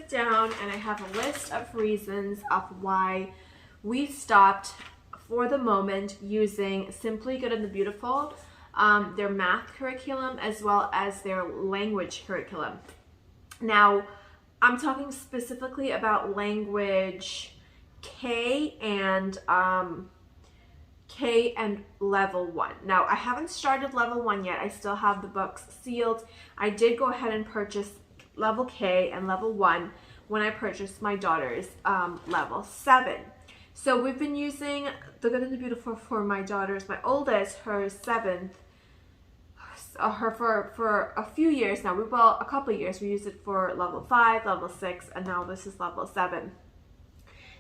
sit down and I have a list of reasons of why we stopped for the moment using Simply Good and the Beautiful, their math curriculum as well as their language curriculum. Now, I'm talking specifically about language K and level 1. Now, I haven't started level 1 yet. I still have the books sealed. I did go ahead and purchase level K and level 1 when I purchased my daughter's level 7. So we've been using The Good and the Beautiful for my daughter's, my oldest, her 7th, her for a few years now. Well, a couple of years. We used it for level 5, level 6, and now this is level 7.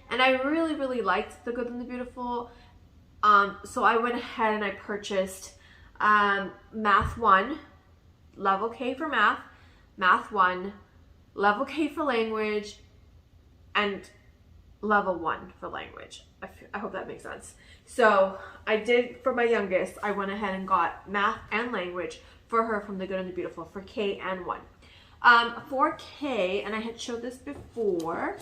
And I really, really liked The Good and the Beautiful. So I went ahead and I purchased Math 1, level K for math, Math 1, level K for language, and level 1 for language. I hope that makes sense. So I did, for my youngest, I went ahead and got math and language for her from The Good and the Beautiful for K and 1. For K, and I had showed this before,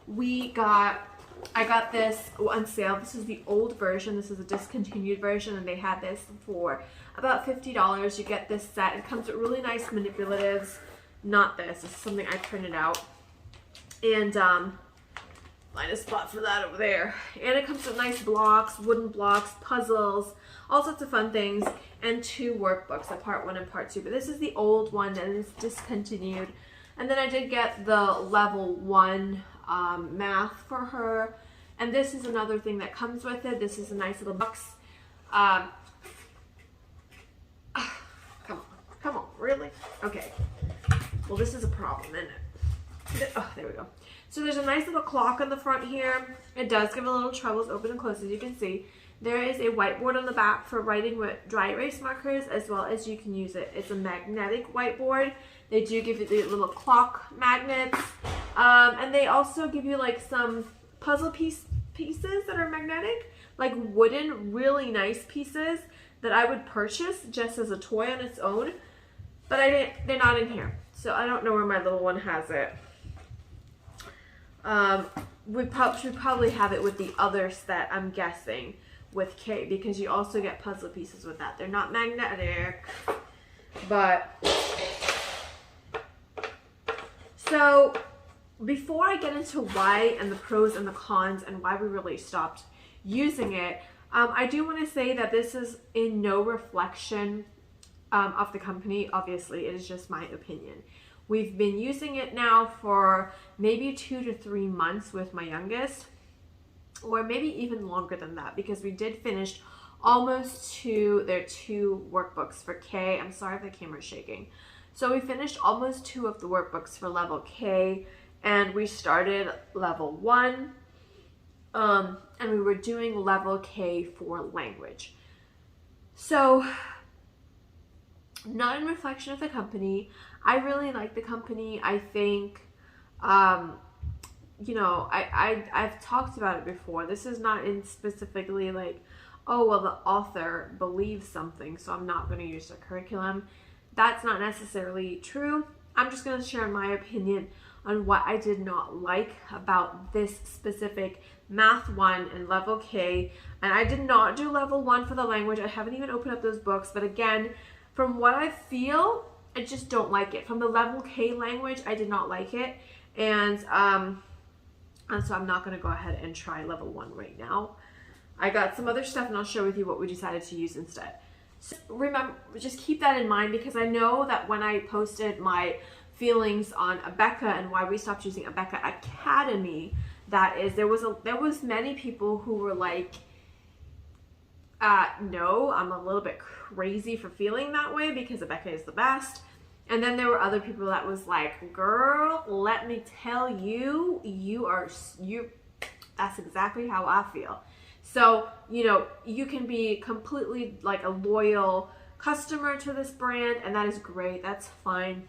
I got this on sale. This is the old version. This is a discontinued version, and they had this for about $50. You get this set. It comes with really nice manipulatives. Not this. This is something I printed out. And find a spot for that over there. And it comes with nice blocks, wooden blocks, puzzles, all sorts of fun things, and 2 workbooks, a part 1 and part 2. But this is the old one, and it's discontinued. And then I did get the level 1 math for her, and this is another thing that comes with it. This is a nice little box. Come on, really? Okay. Well, this is a problem, isn't it? Oh, there we go. So there's a nice little clock on the front here. It does give a little troubles open and close, as you can see. There is a whiteboard on the back for writing with dry erase markers, as well as you can use it. It's a magnetic whiteboard. They do give you the little clock magnets. And they also give you like some puzzle pieces that are magnetic, like wooden, really nice pieces that I would purchase just as a toy on its own. But they're not in here. So I don't know where my little one has it. We should probably have it with the other set, I'm guessing, with K, because you also get puzzle pieces with that. They're not magnetic, but so before I get into why and the pros and the cons and why we really stopped using it, I do want to say that this is in no reflection of the company. Obviously, it is just my opinion. We've been using it now for maybe 2 to 3 months with my youngest, or maybe even longer than that, because we did finish almost their 2 workbooks for K. I'm sorry if the camera's shaking. So we finished almost 2 of the workbooks for level K, and we started level 1, and we were doing level K for language. So, not in reflection of the company. I really like the company. I think, you know, I've talked about it before. This is not in specifically like, oh, well, the author believes something, so I'm not going to use their curriculum. That's not necessarily true. I'm just going to share my opinion on what I did not like about this specific Math 1 and level K. And I did not do level 1 for the language. I haven't even opened up those books. But again, from what I feel, I just don't like it. From the level K language, I did not like it. And so I'm not going to go ahead and try level 1 right now. I got some other stuff, and I'll share with you what we decided to use instead. So remember, just keep that in mind, because I know that when I posted my feelings on Abeka and why we stopped using Abeka Academy, that is, there was many people who were like, no, I'm a little bit crazy for feeling that way because Abeka is the best. And then there were other people that was like, girl, let me tell you, that's exactly how I feel. So, you know, you can be completely like a loyal customer to this brand, and that is great. That's fine.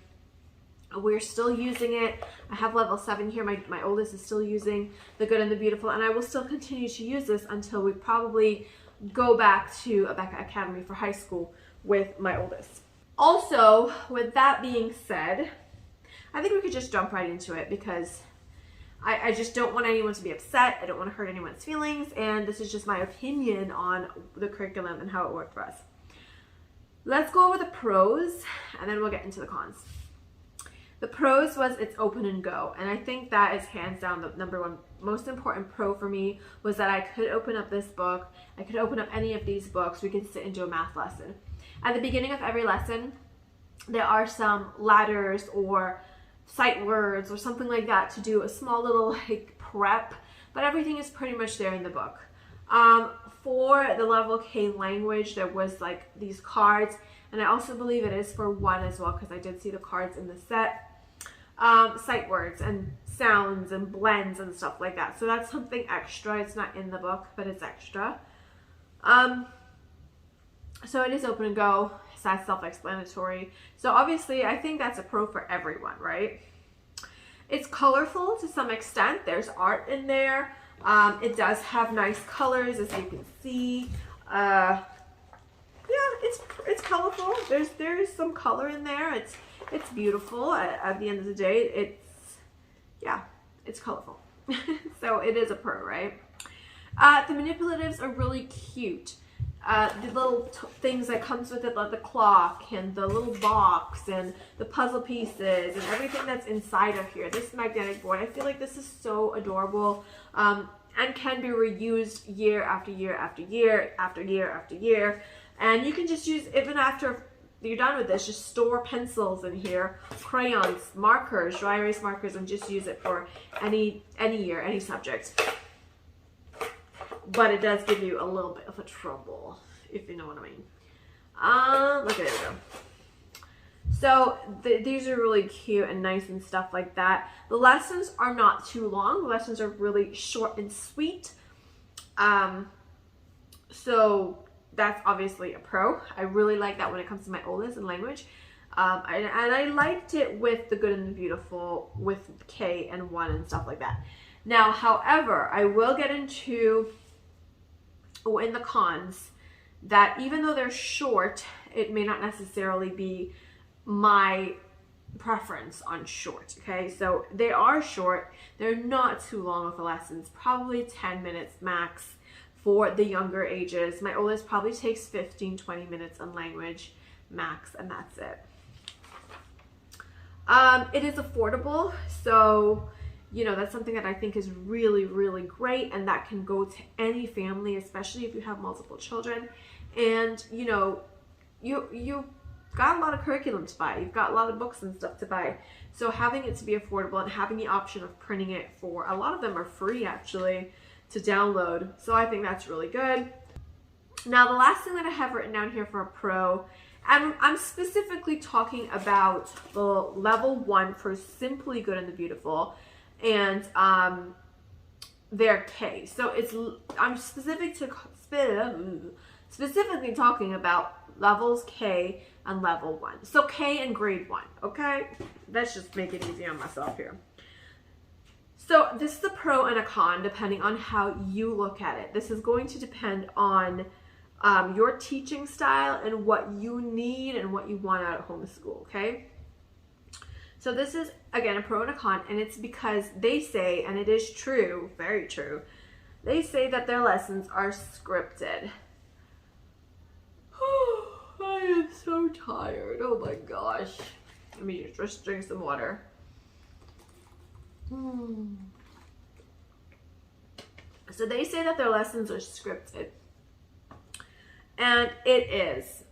We're still using it. I have level 7 here. My oldest is still using The Good and the Beautiful, and I will still continue to use this until we probably go back to Abeka Academy for high school with my oldest. Also, with that being said, I think we could just jump right into it because I just don't want anyone to be upset. I don't want to hurt anyone's feelings. And this is just my opinion on the curriculum and how it worked for us. Let's go over the pros and then we'll get into the cons. The pros was it's open and go. And I think that is hands down the number one most important pro for me was that I could open up this book. I could open up any of these books. We could sit and do a math lesson. At the beginning of every lesson, there are some ladders or sight words or something like that to do a small little like prep, but everything is pretty much there in the book. For the level K language, there was like these cards, and I also believe it is for 1 as well because I did see the cards in the set. Sight words and sounds and blends and stuff like that. So that's something extra. It's not in the book, but it's extra. So it is open and go. That's self-explanatory. So obviously I think that's a pro for everyone, right? It's colorful to some extent. There's art in there. It does have nice colors, as you can see. Yeah, it's colorful. There's some color in there. It's beautiful. At the end of the day, it's colorful. So it is a pro, right? The manipulatives are really cute. The little things that comes with it, like the clock and the little box and the puzzle pieces and everything that's inside of here. This magnetic board, I feel like this is so adorable and can be reused year after year after year after year after year. And you can just use, even after you're done with this, just store pencils in here, crayons, markers, dry erase markers, and just use it for any year, any subject. But it does give you a little bit of a trouble, if you know what I mean. Look at it though. So these are really cute and nice and stuff like that. The lessons are not too long. The lessons are really short and sweet. So that's obviously a pro. I really like that when it comes to my oldest and language. And I liked it with the good and the beautiful, with K and 1 and stuff like that. Now, however, I will get into in the cons that even though they're short, it may not necessarily be my preference on short. Okay, so they are short. They're not too long of a lessons, probably 10 minutes max for the younger ages. My oldest probably takes 15-20 minutes on language max, and that's it. It is affordable, so you know, that's something that I think is really, really great, and that can go to any family, especially if you have multiple children. And you know, you got a lot of curriculum to buy. You've got a lot of books and stuff to buy. So having it to be affordable and having the option of printing it for, a lot of them are free actually to download. So I think that's really good. Now the last thing that I have written down here for a pro, and I'm specifically talking about the level 1 for Simply Good and the Beautiful, and their K. So I'm specifically talking about levels K and level 1. So K and grade 1, okay? Let's just make it easy on myself here. So this is a pro and a con depending on how you look at it. This is going to depend on your teaching style and what you need and what you want out of homeschool, okay? So this is, again, a pro and a con, and it's because they say, and it is true, very true, they say that their lessons are scripted. I am so tired. Oh my gosh. Let me just drink some water. So they say that their lessons are scripted. And it is.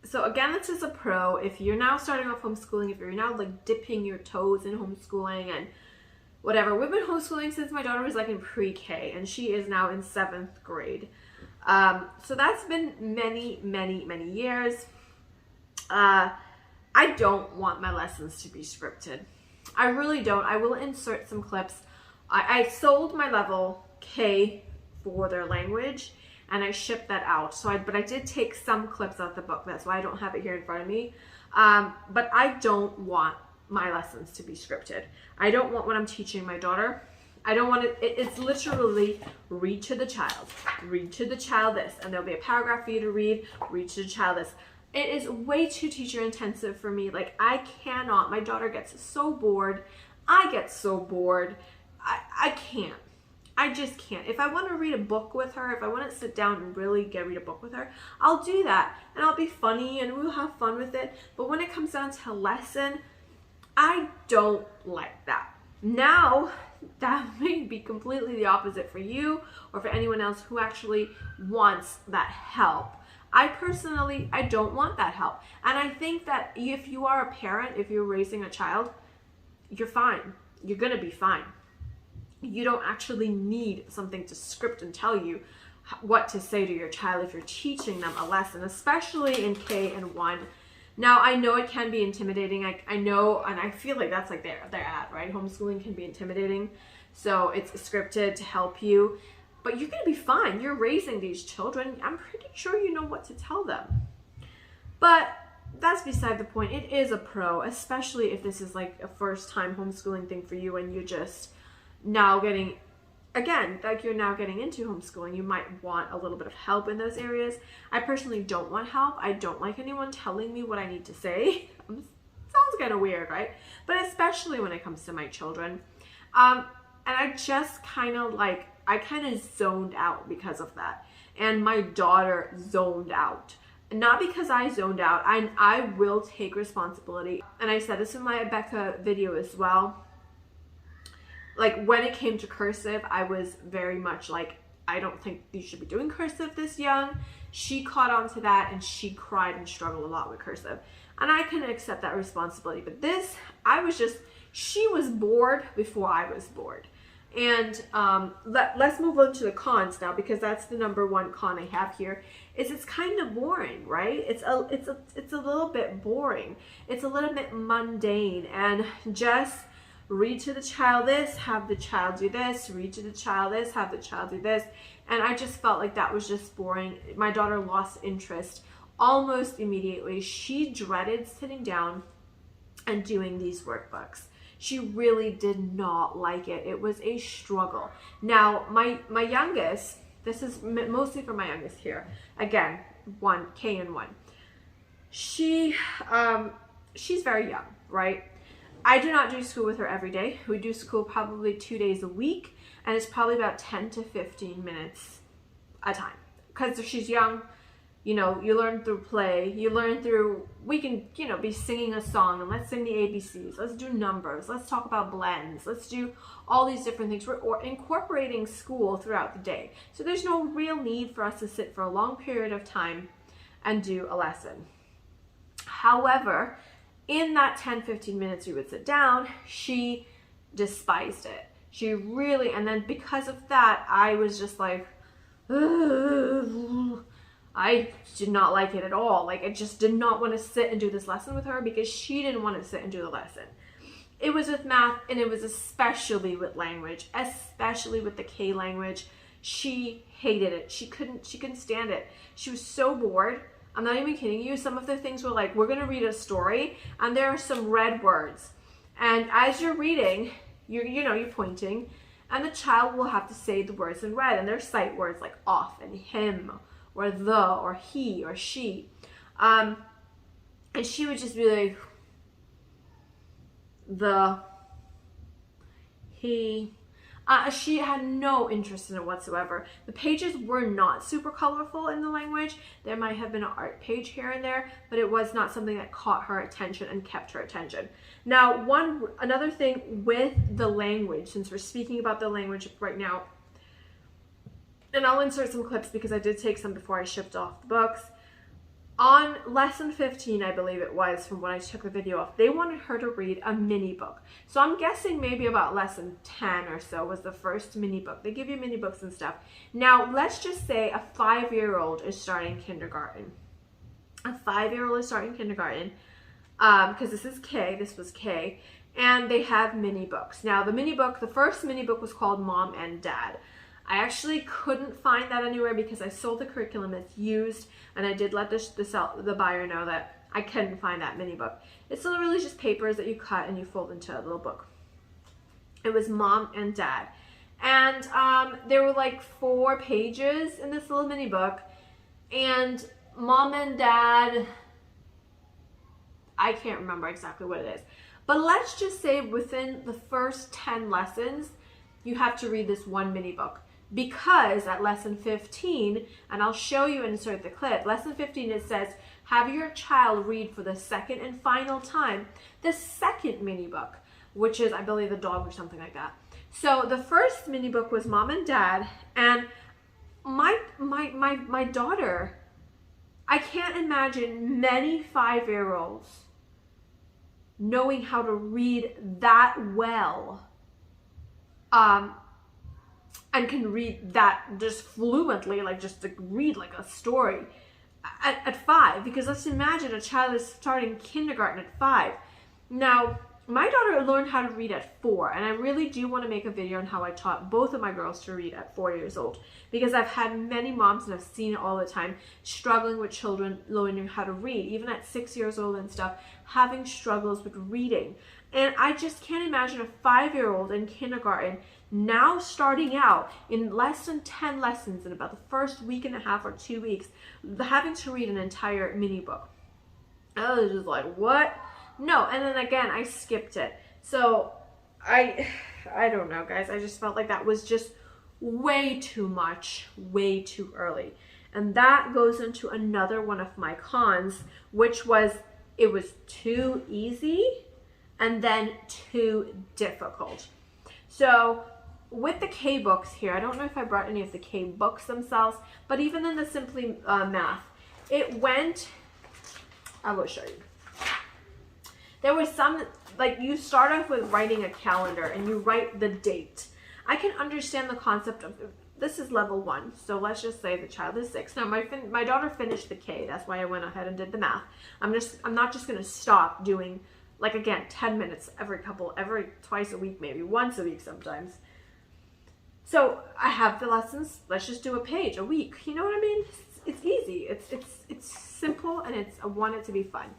So again, this is a pro. If you're now starting off homeschooling, if you're now like dipping your toes in homeschooling and whatever. We've been homeschooling since my daughter was like in pre-K, and she is now in 7th grade. So that's been many, many, many years. I don't want my lessons to be scripted. I really don't. I will insert some clips. I sold my level K for their language, and I shipped that out. But I did take some clips out of the book. That's why I don't have it here in front of me. But I don't want my lessons to be scripted. I don't want when I'm teaching my daughter. I don't want it. It's literally read to the child. Read to the child this, and there'll be a paragraph for you to read. Read to the child this. It is way too teacher intensive for me. Like, I cannot. My daughter gets so bored. I get so bored. I can't. I just can't. If I want to read a book with her, if I want to sit down and really read a book with her, I'll do that. And I'll be funny and we'll have fun with it. But when it comes down to a lesson, I don't like that. Now, that may be completely the opposite for you or for anyone else who actually wants that help. I personally, I don't want that help. And I think that if you are a parent, if you're raising a child, you're fine. You're going to be fine. You don't actually need something to script and tell you what to say to your child if you're teaching them a lesson, especially in K and 1. Now, I know it can be intimidating. I know, and I feel like that's like they're at, right? Homeschooling can be intimidating. So it's scripted to help you. But you're going to be fine. You're raising these children. I'm pretty sure you know what to tell them. But that's beside the point. It is a pro, especially if this is like a first-time homeschooling thing for you and you're just now getting, again, like you're now getting into homeschooling. You might want a little bit of help in those areas. I personally don't want help. I don't like anyone telling me what I need to say. Sounds kind of weird, right? But especially when it comes to my children. And I just kind of zoned out because of that. And my daughter zoned out. Not because I zoned out. I will take responsibility. And I said this in my Abeka video as well. Like, when it came to cursive, I was very much like, I don't think you should be doing cursive this young. She caught on to that and she cried and struggled a lot with cursive. And I can accept that responsibility. But this, she was bored before I was bored. And let's move on to the cons now, because that's the number one con I have here, is it's kind of boring, right? It's a little bit boring. It's a little bit mundane, and just read to the child this, have the child do this, read to the child this, have the child do this. And I just felt like that was just boring. My daughter lost interest almost immediately. She dreaded sitting down and doing these workbooks. She really did not like it. It was a struggle. Now, my youngest, this is mostly for my youngest here. Again, K and 1. She's very young, right? I do not do school with her every day. We do school probably 2 days a week, and it's probably about 10 to 15 minutes a time. Because she's young, you know, you learn through play, you learn through, we can, you know, be singing a song, and let's sing the ABCs, let's do numbers, let's talk about blends, let's do all these different things. We're incorporating school throughout the day. So there's no real need for us to sit for a long period of time and do a lesson. However, in that 10-15 minutes we would sit down, she despised it. She really, and then because of that, I was just like, ugh. I did not like it at all. Like, I just did not want to sit and do this lesson with her because she didn't want to sit and do the lesson. It was with math, and it was especially with language, especially with the K language. She hated it. She couldn't stand it. She was so bored. I'm not even kidding you. Some of the things were like, we're going to read a story, and there are some red words. And as you're reading, you're pointing, and the child will have to say the words in red, and they're sight words like off and him, or the, or he, or she. And she would just be like, the, he. She had no interest in it whatsoever. The pages were not super colorful in the language. There might have been an art page here and there, but it was not something that caught her attention and kept her attention. Now, another thing with the language, since we're speaking about the language right now, and I'll insert some clips because I did take some before I shipped off the books. On lesson 15, I believe it was, from when I took the video off, they wanted her to read a mini book. So I'm guessing maybe about lesson 10 or so was the first mini book. They give you mini books and stuff. Now, let's just say a 5-year-old is starting kindergarten. A 5-year-old is starting kindergarten, because this was K, and they have mini books. Now, the first mini book was called Mom and Dad. I actually couldn't find that anywhere because I sold the curriculum, it's used, and I did let the buyer know that I couldn't find that mini book. It's literally just papers that you cut and you fold into a little book. It was Mom and Dad. And there were like 4 pages in this little mini book, and Mom and Dad I can't remember exactly what it is. But let's just say within the first 10 lessons, you have to read this one mini book. Because at lesson 15, and I'll show you and insert the clip, lesson 15, it says, have your child read for the second and final time the second mini book, which is, I believe, The Dog or something like that. So the first mini book was Mom and Dad, and my daughter, I can't imagine many 5-year-olds knowing how to read that well, and can read that just fluently, like just to read like a story at 5. Because let's imagine a child is starting kindergarten at 5. Now, my daughter learned how to read at 4, and I really do want to make a video on how I taught both of my girls to read at 4 years old, because I've had many moms and I've seen it all the time, struggling with children learning how to read, even at 6 years old and stuff, having struggles with reading. And I just can't imagine a 5-year-old in kindergarten now starting out in less than 10 lessons in about the first week and a half or 2 weeks, having to read an entire mini book. I was just like, what? No. And then again, I skipped it. So I don't know, guys. I just felt like that was just way too much, way too early. And that goes into another one of my cons, which was it was too easy and then too difficult. So with the K books here, I don't know if I brought any of the K books themselves, but even in the Simply Math, it went, I will show you. There was some, like, you start off with writing a calendar and you write the date. I can understand the concept of, this is level 1, so let's just say the child is 6. Now my daughter finished the K, that's why I went ahead and did the math. I'm not just going to stop doing, like, again, 10 minutes every twice a week, maybe once a week sometimes. So I have the lessons, let's just do a page a week. You know what I mean? It's easy, it's simple, and I want it to be fun.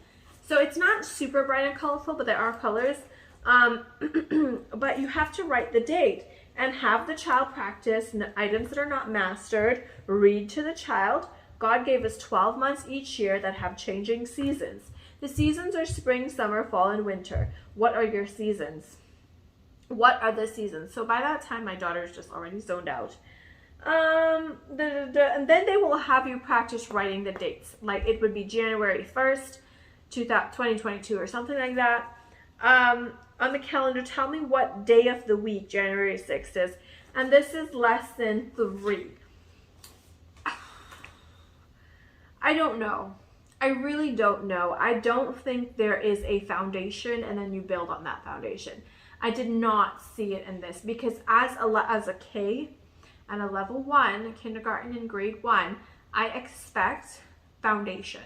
So it's not super bright and colorful, but there are colors. But you have to write the date and have the child practice items that are not mastered, read to the child. God gave us 12 months each year that have changing seasons. The seasons are spring, summer, fall, and winter. What are your seasons? What are the seasons? So by that time, my daughter is just already zoned out. And then they will have you practice writing the dates. Like it would be January 1st, 2022 or something like that. On the calendar, tell me what day of the week January 6th is. And this is lesson 3. I don't know. I really don't know. I don't think there is a foundation and then you build on that foundation. I did not see it in this because as a K and a level 1, kindergarten and grade 1, I expect foundation.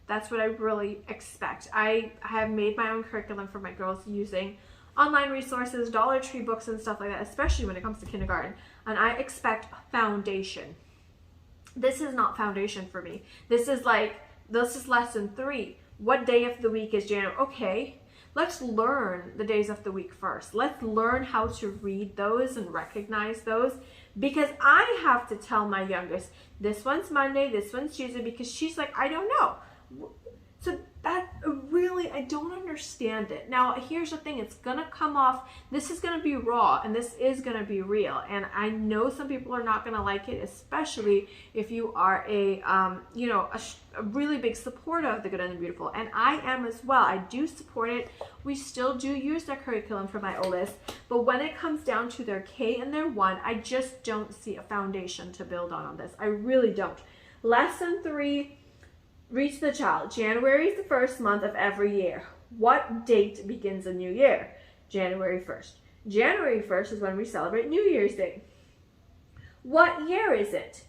That's what I really expect. I have made my own curriculum for my girls using online resources, Dollar Tree books and stuff like that, especially when it comes to kindergarten. And I expect foundation. This is not foundation for me. This is lesson 3. What day of the week is January? Okay, let's learn the days of the week first. Let's learn how to read those and recognize those, because I have to tell my youngest, this one's Monday, this one's Tuesday, because she's like, I don't know. So that really, I don't understand it. Now, here's the thing. It's going to come off, this is going to be raw, and this is going to be real. And I know some people are not going to like it, especially if you are a really big supporter of the Good and the Beautiful. And I am as well. I do support it. We still do use their curriculum for my oldest. But when it comes down to their K and their 1, I just don't see a foundation to build on this. I really don't. Lesson 3. Reach the child. January is the first month of every year. What date begins a new year? January 1st. January 1st is when we celebrate New Year's Day. What year is it?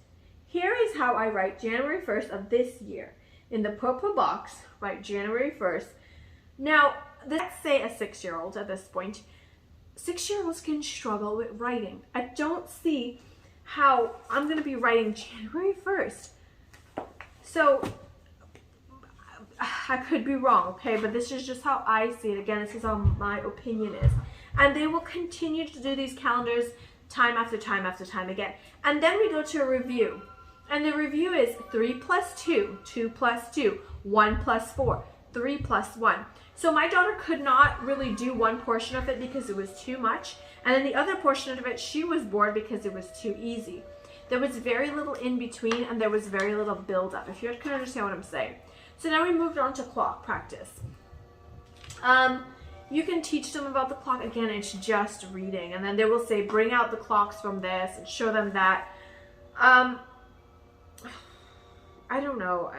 Here is how I write January 1st of this year. In the purple box, write January 1st. Now, let's say a 6-year-old at this point. 6-year-olds can struggle with writing. I don't see how I'm going to be writing January 1st. So I could be wrong, okay, but this is just how I see it. Again, this is how my opinion is. And they will continue to do these calendars time after time after time again. And then we go to a review. And the review is 3 plus 2, 2 plus 2, 1 plus 4. 3 plus 1. So my daughter could not really do one portion of it because it was too much. And then the other portion of it, she was bored because it was too easy. There was very little in between and there was very little build up, if you can understand what I'm saying. So now we moved on to clock practice. You can teach them about the clock. Again, it's just reading. And then they will say, bring out the clocks from this and show them that. I don't know.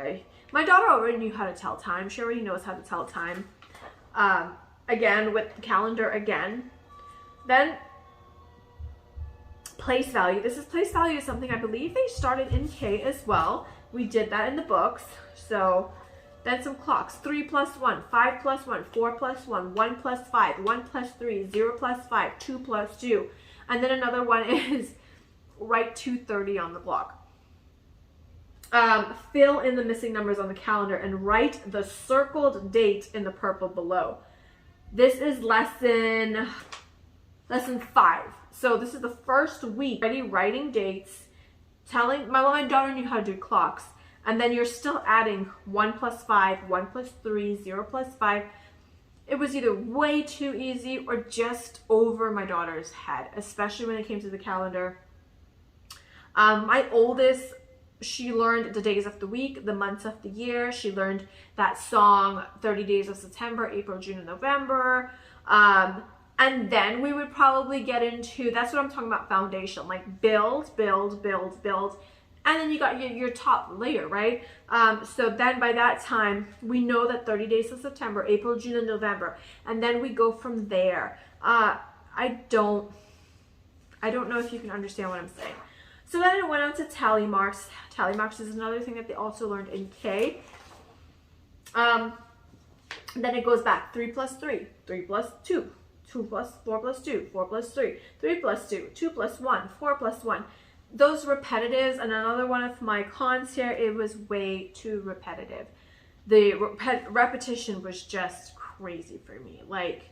My daughter already knew how to tell time. She already knows how to tell time. Again, with the calendar again. Then place value. This is place value is something I believe they started in K as well. We did that in the books. So then some clocks. 3 plus 1, 5 plus 1, 4 plus 1, 1 plus 5, 1 plus 3, 0 plus 5, 2 plus 2. And then another one is write 2:30 on the clock. Fill in the missing numbers on the calendar and write the circled date in the purple below. This is lesson 5. So this is the first week already writing dates, telling my daughter knew how to do clocks, and then you're still adding 1 plus 5, 1 plus 3, 0 plus 5. It was either way too easy or just over my daughter's head, especially when it came to the calendar. My oldest, she learned the days of the week, the months of the year. She learned that song, 30 Days of September, April, June, and November. And then we would probably get into, that's what I'm talking about, foundation, like build, build, build, build. And then you got your top layer, right? So then by that time, we know that 30 Days of September, April, June, and November. And then we go from there. I don't know if you can understand what I'm saying. So then it went on to tally marks. Tally marks is another thing that they also learned in K. Then it goes back 3 plus 3, 3 plus 2, 2 plus 4 plus 2, 4 plus 3, 3 plus 2, 2 plus 1, 4 plus 1. Those repetitives, and another one of my cons here, it was way too repetitive. The repetition was just crazy for me. Like,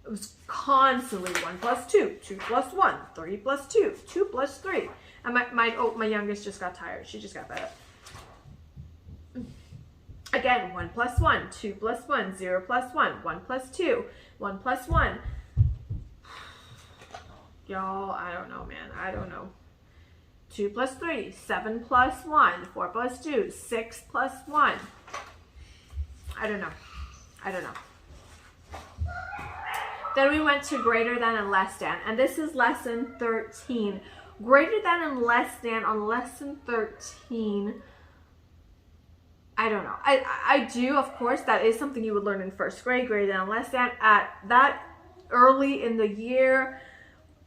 it was constantly 1 plus 2, 2 plus 1, 3 plus 2, 2 plus 3. And my youngest just got tired. She just got fed up. Again, 1 plus 1, 2 plus 1, 0 plus 1, 1 plus 2, 1 plus 1. Y'all, I don't know, man. I don't know. 2 plus 3, 7 plus 1, 4 plus 2, 6 plus 1. I don't know. I don't know. Then we went to greater than and less than. And this is lesson 13. Greater than and less than on lesson 13. I don't know. I do, of course, that is something you would learn in first grade, greater than and less than. At that early in the year,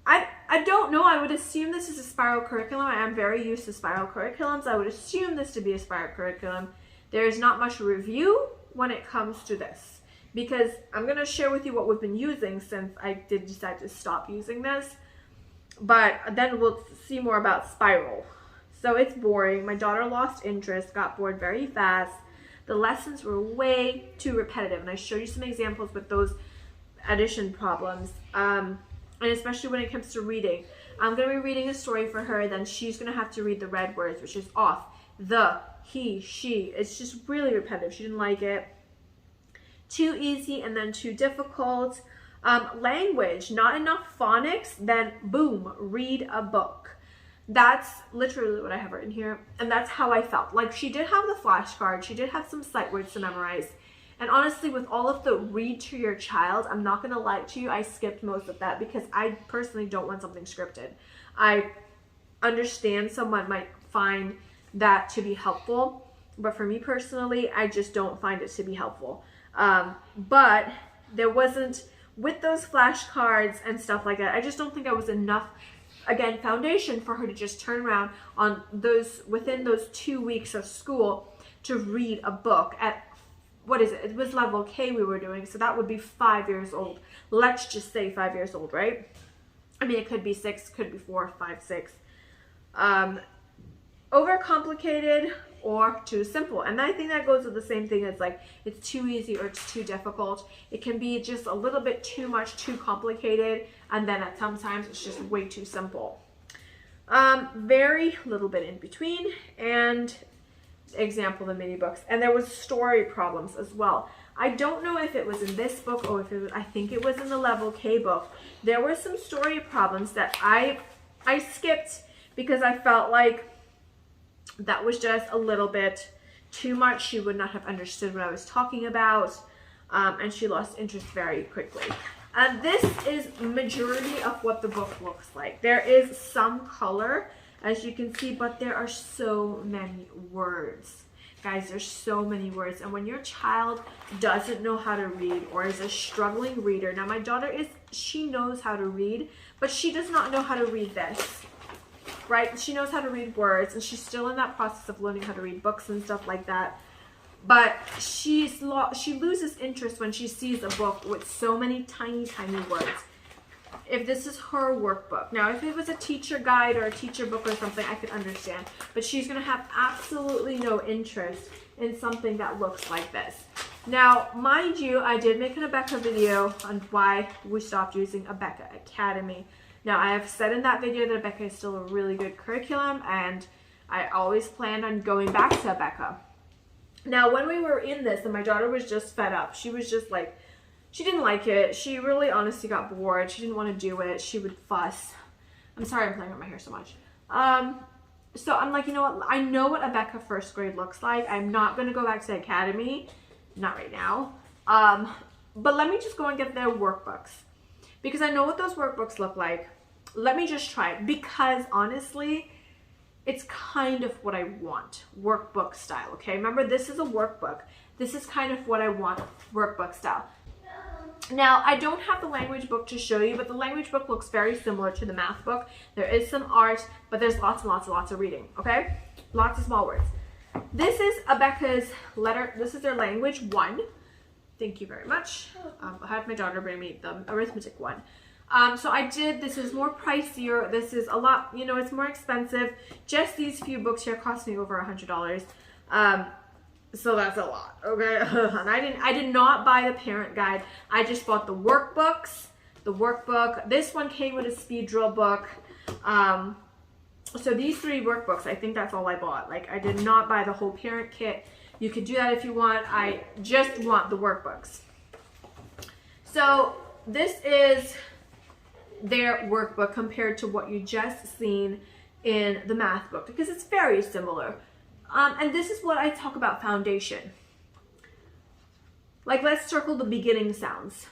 I don't know. I would assume this is a spiral curriculum. I am very used to spiral curriculums. I would assume this to be a spiral curriculum. There is not much review when it comes to this, because I'm going to share with you what we've been using since I did decide to stop using this. But then we'll see more about spiral. So it's boring. My daughter lost interest, got bored very fast. The lessons were way too repetitive. And I showed you some examples with those addition problems. And especially when it comes to reading. I'm going to be reading a story for her. Then she's going to have to read the red words, which is off, the, he, she. It's just really repetitive. She didn't like it. Too easy and then too difficult. Language, not enough phonics, then boom, read a book. That's literally what I have written here, and that's how I felt. Like, she did have the flashcard, she did have some sight words to memorize, and honestly, with all of the read to your child, I'm not gonna lie to you, I skipped most of that because I personally don't want something scripted. I understand someone might find that to be helpful, but for me personally, I just don't find it to be helpful. But there wasn't, with those flashcards and stuff like that, I just don't think I was enough, again, foundation for her to just turn around on those, within those 2 weeks of school, to read a book at, what is it? It was level K we were doing, so that would be 5 years old. Let's just say 5 years old, right? I mean, it could be 6, could be 4, 5, 6. Overcomplicated or too simple. And I think that goes with the same thing as, like, it's too easy or it's too difficult. It can be just a little bit too much, too complicated, and then at sometimes it's just way too simple. Very little bit in between, and example, the mini books. And there was story problems as well. I don't know if it was in this book or if it was, I think it was in the level K book. There were some story problems that I skipped because I felt like that was just a little bit too much. She would not have understood what I was talking about, and she lost interest very quickly. This is majority of what the book looks like. There is some color, as you can see, but there are so many words. Guys, there's so many words, and when your child doesn't know how to read or is a struggling reader, now my daughter she knows how to read, but she does not know how to read this, right? She knows how to read words, and she's still in that process of learning how to read books and stuff like that. But she loses interest when she sees a book with so many tiny, tiny words. If this is her workbook. Now, if it was a teacher guide or a teacher book or something, I could understand. But she's going to have absolutely no interest in something that looks like this. Now, mind you, I did make an Abeka video on why we stopped using Abeka Academy. Now, I have said in that video that Abeka is still a really good curriculum, and I always planned on going back to Abeka. Now, when we were in this, and my daughter was just fed up, she was just like, she didn't like it. She really honestly got bored. She didn't want to do it. She would fuss. I'm sorry I'm playing with my hair so much. So I'm like, you know what? I know what Abeka first grade looks like. I'm not going to go back to Academy. Not right now. But let me just go and get their workbooks. Because I know what those workbooks look like. Let me just try it. Because honestly, it's kind of what I want. Workbook style, okay? Remember, this is a workbook. This is kind of what I want, workbook style. Now, I don't have the language book to show you, but the language book looks very similar to the math book. There is some art, but there's lots and lots and lots of reading, okay? Lots of small words. This is Abeka's letter. This is their language 1. Thank you very much. I had my daughter bring me the arithmetic one. So I did, this is more pricier. This is a lot, you know, it's more expensive. Just these few books here cost me over $100. So that's a lot, okay? And I did not buy the parent guide. I just bought the workbooks, the workbook. This one came with a speed drill book. So these 3 workbooks, I think that's all I bought. Like, I did not buy the whole parent kit. You could do that if you want. I just want the workbooks. So this is their workbook compared to what you just seen in the math book, because it's very similar. And this is what I talk about foundation. Like, let's circle the beginning sounds.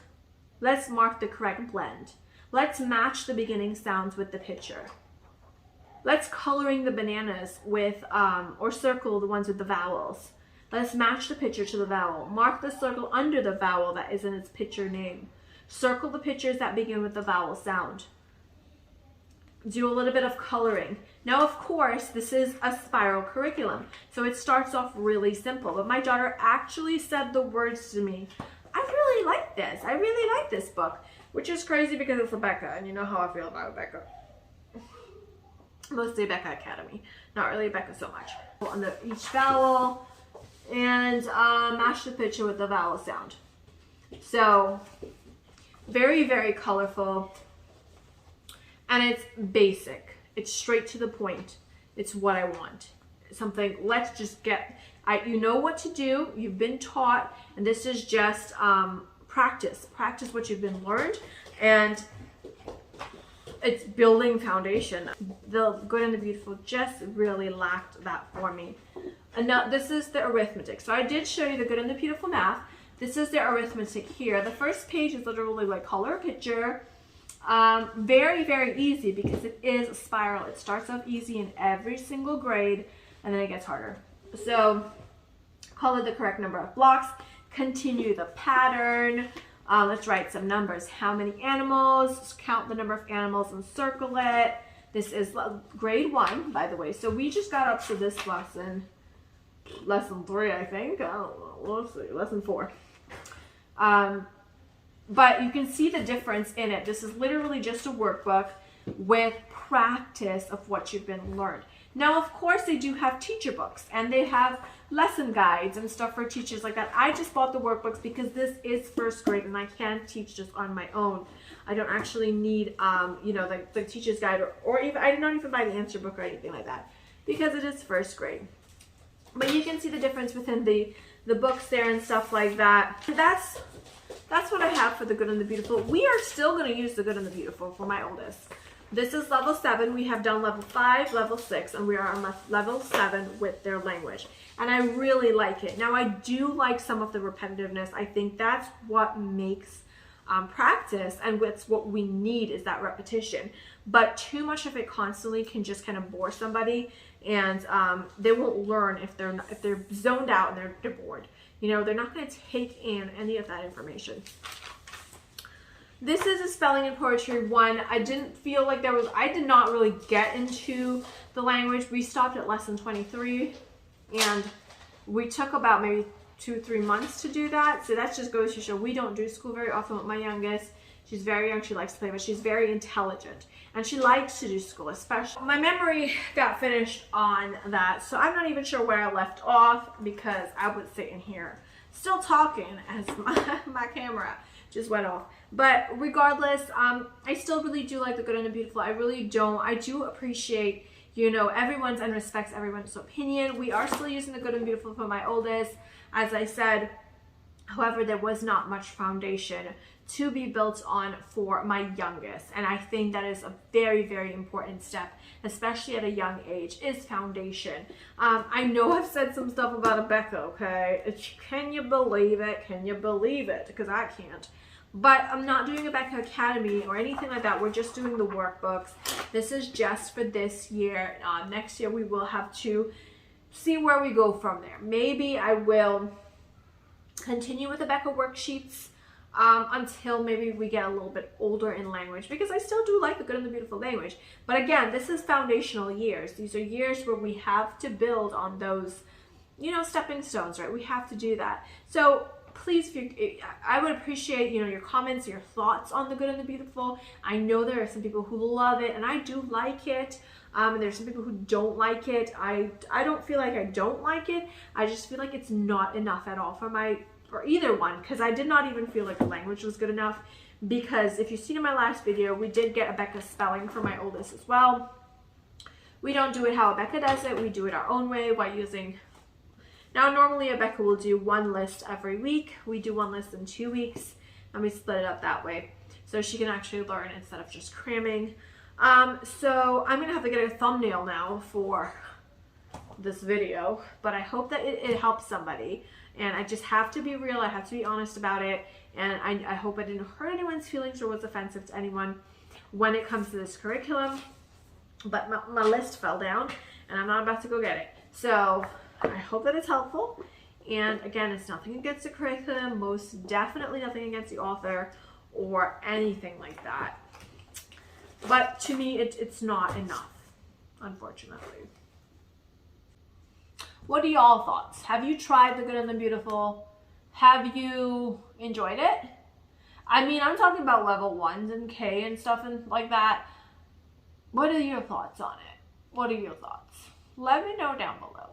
Let's mark the correct blend. Let's match the beginning sounds with the picture. Let's coloring the bananas with, or circle the ones with the vowels. Let's match the picture to the vowel. Mark the circle under the vowel that is in its picture name. Circle the pictures that begin with the vowel sound. Do a little bit of coloring. Now, of course, this is a spiral curriculum, so it starts off really simple. But my daughter actually said the words to me, I really like this. I really like this book, which is crazy because it's Abeka, and you know how I feel about Abeka. Mostly Abeka Academy, not really Abeka so much. On each vowel, and match the picture with the vowel sound. So, very, very colorful. And it's basic. It's straight to the point. It's what I want. Something, let's just get, you know what to do. You've been taught, and this is just practice. Practice what you've been learned, and it's building foundation. The Good and the Beautiful just really lacked that for me. And now this is the arithmetic. So I did show you the Good and the Beautiful math. This is the arithmetic here. The first page is literally like color a picture. Very, very easy because it is a spiral. It starts off easy in every single grade, and then it gets harder. So color the correct number of blocks, continue the pattern. Let's write some numbers. How many animals? Count the number of animals and circle it. This is grade 1, by the way. So we just got up to this lesson 3, I think. I don't know. We'll see. Lesson 4. But you can see the difference in it. This is literally just a workbook with practice of what you've been learned. Now, of course, they do have teacher books, and they have lesson guides and stuff for teachers like that. I just bought the workbooks because this is first grade, and I can teach just on my own. I don't actually need, you know, the teacher's guide, or even, I did not even buy the answer book or anything like that, because it is first grade. But you can see the difference within the the books there and stuff like that. That's what I have for the Good and the Beautiful. We are still going to use the Good and the Beautiful for my oldest. This is level 7. We have done level 5, level 6, and we are on level 7 with their language. And I really like it. Now, I do like some of the repetitiveness. I think that's what makes practice, and it's what we need is that repetition. But too much of it constantly can just kind of bore somebody, and they won't learn if they're zoned out and they're bored. You know, they're not going to take in any of that information. This is a spelling and poetry one. I didn't feel like I did not really get into the language. We stopped at lesson 23, and we took about maybe 2-3 months to do that. So that just goes to show we don't do school very often with my youngest. She's very young, she likes to play, but she's very intelligent, and she likes to do school, especially. My memory got finished on that, so I'm not even sure where I left off, because I was sitting here still talking as my camera just went off. But regardless, I still really do like the Good and the Beautiful. I really don't. I do appreciate, you know, everyone's and respects everyone's opinion. We are still using the Good and Beautiful for my oldest, as I said. However, there was not much foundation to be built on for my youngest, and I think that is a very, very important step, especially at a young age, is foundation. I know I've said some stuff about Abeka, okay? Can you believe it? Can you believe it? Because I can't. But I'm not doing Abeka Academy or anything like that. We're just doing the workbooks. This is just for this year. Next year we will have to see where we go from there. Maybe I will continue with Abeka worksheets until maybe we get a little bit older in language, because I still do like the Good and the Beautiful language. But again, this is foundational years. These are years where we have to build on those, you know, stepping stones, right? We have to do that. So please, I would appreciate, you know, your comments, your thoughts on the Good and the Beautiful. I know there are some people who love it, and I do like it. And there's some people who don't like it. I don't feel like I don't like it. I just feel like it's not enough at all for either one, because I did not even feel like the language was good enough. Because if you've seen in my last video, we did get Abeka spelling for my oldest as well. We don't do it how Abeka does it. We do it our own way by using. Now, normally Abeka will do one list every week. We do one list in 2 weeks, and we split it up that way, so she can actually learn instead of just cramming. So I'm gonna have to get a thumbnail now for this video, but I hope that it helps somebody. And I just have to be real. I have to be honest about it. And I hope I didn't hurt anyone's feelings or was offensive to anyone when it comes to this curriculum. But my list fell down, and I'm not about to go get it. So I hope that it's helpful. And again, it's nothing against the curriculum. Most definitely nothing against the author or anything like that. But to me, it's not enough, unfortunately. What are y'all thoughts? Have you tried the Good and the Beautiful? Have you enjoyed it? I mean, I'm talking about level 1s and K and stuff and like that. What are your thoughts on it? What are your thoughts? Let me know down below.